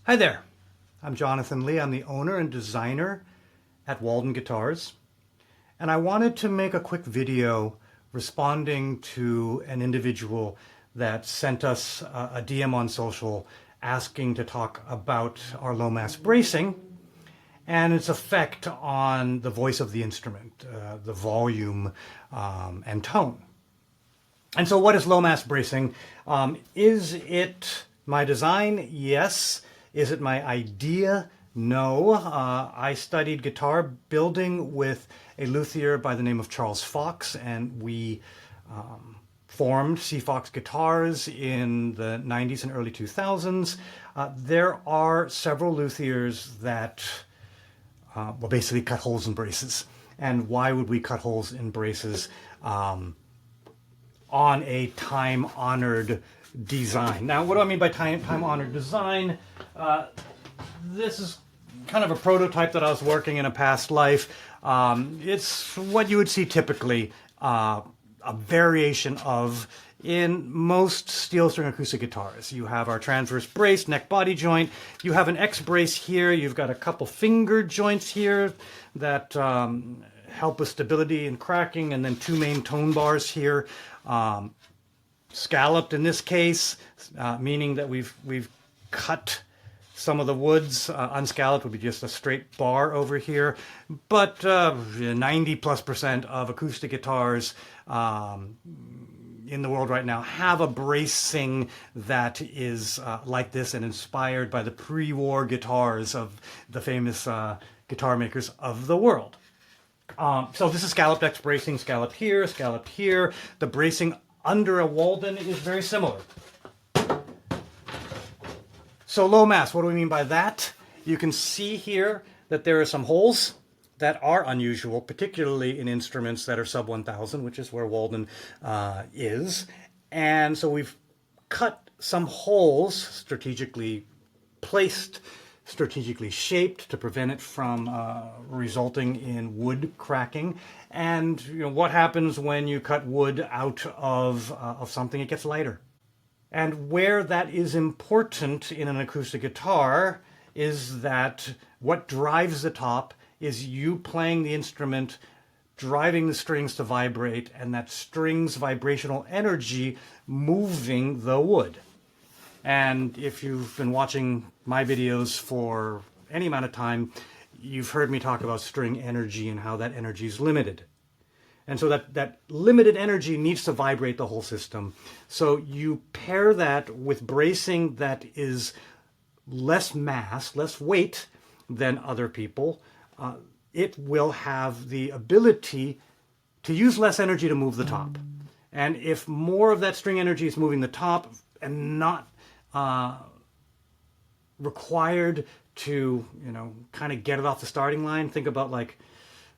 Hi there, I'm Jonathan Lee. I'm the owner and designer at Walden Guitars, and I wanted to make a quick video responding to an individual that sent us a DM on social asking to talk about our low mass bracing and its effect on the voice of the instrument, the volume and tone. And so what is low mass bracing? Is it my design? Yes. Is it my idea? No. I studied guitar building with a luthier by the name of Charles Fox, and we formed C. Fox Guitars in the 90s and early 2000s. There are several luthiers that basically cut holes in braces. And why would we cut holes in braces on a time-honored design? Now, what do I mean by time-honored design? This is kind of a prototype that I was working in a past life. It's what you would see typically a variation of in most steel string acoustic guitars. You have our transverse brace, neck body joint. You have an X brace here. You've got a couple finger joints here that help with stability and cracking, and then two main tone bars here. Scalloped in this case, meaning that we've cut some of the woods. Unscalloped would be just a straight bar over here. But 90+% of acoustic guitars in the world right now have a bracing that is like this and inspired by the pre-war guitars of the famous guitar makers of the world. So this is scalloped X bracing, scalloped here, scalloped here. The bracing under a Walden is very similar. So low mass, what do we mean by that? You can see here that there are some holes that are unusual, particularly in instruments that are sub 1000, which is where Walden is. And so we've cut some holes, strategically placed, strategically shaped to prevent it from resulting in wood cracking. And what happens when you cut wood out of something? It gets lighter. And where that is important in an acoustic guitar is that what drives the top is you playing the instrument, driving the strings to vibrate, and that string's vibrational energy moving the wood. And if you've been watching my videos for any amount of time, you've heard me talk about string energy and how that energy is limited. And so that limited energy needs to vibrate the whole system. So you pair that with bracing that is less mass, less weight than other people. It will have the ability to use less energy to move the top. And if more of that string energy is moving the top and not required to, kind of get it off the starting line, think about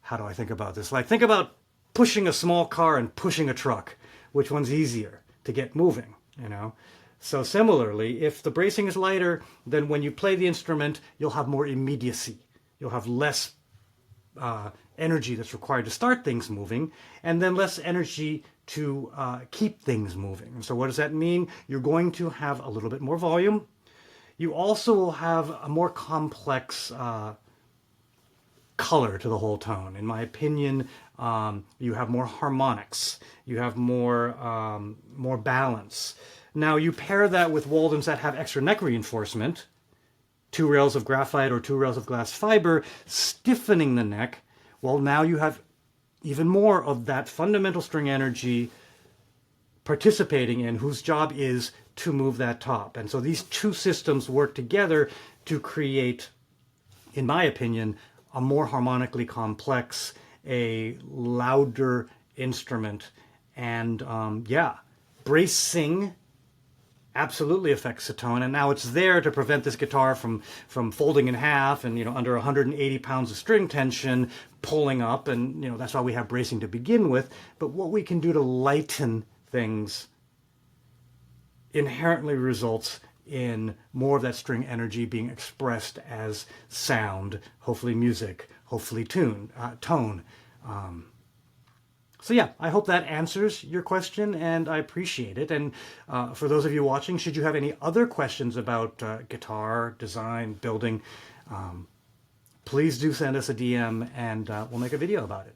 how do I think about this? Think about pushing a small car and pushing a truck. Which one's easier to get moving, So similarly, if the bracing is lighter, then when you play the instrument, you'll have more immediacy. You'll have less energy that's required to start things moving, and then less energy to keep things moving. And so what does that mean? You're going to have a little bit more volume. You also will have a more complex color to the whole tone. In my opinion, you have more harmonics. You have more balance. Now you pair that with Waldens that have extra neck reinforcement, 2 rails of graphite or 2 rails of glass fiber, stiffening the neck. Well, now you have even more of that fundamental string energy participating in, whose job is to move that top. And so these two systems work together to create, in my opinion, a more harmonically complex, a louder instrument. And bracing absolutely affects the tone, and now it's there to prevent this guitar from folding in half and under 180 pounds of string tension pulling up, and that's why we have bracing to begin with. But what we can do to lighten things inherently results in more of that string energy being expressed as sound, hopefully music, hopefully tone. So yeah, I hope that answers your question, and I appreciate it. And for those of you watching, should you have any other questions about guitar, design, building, please do send us a DM, and we'll make a video about it.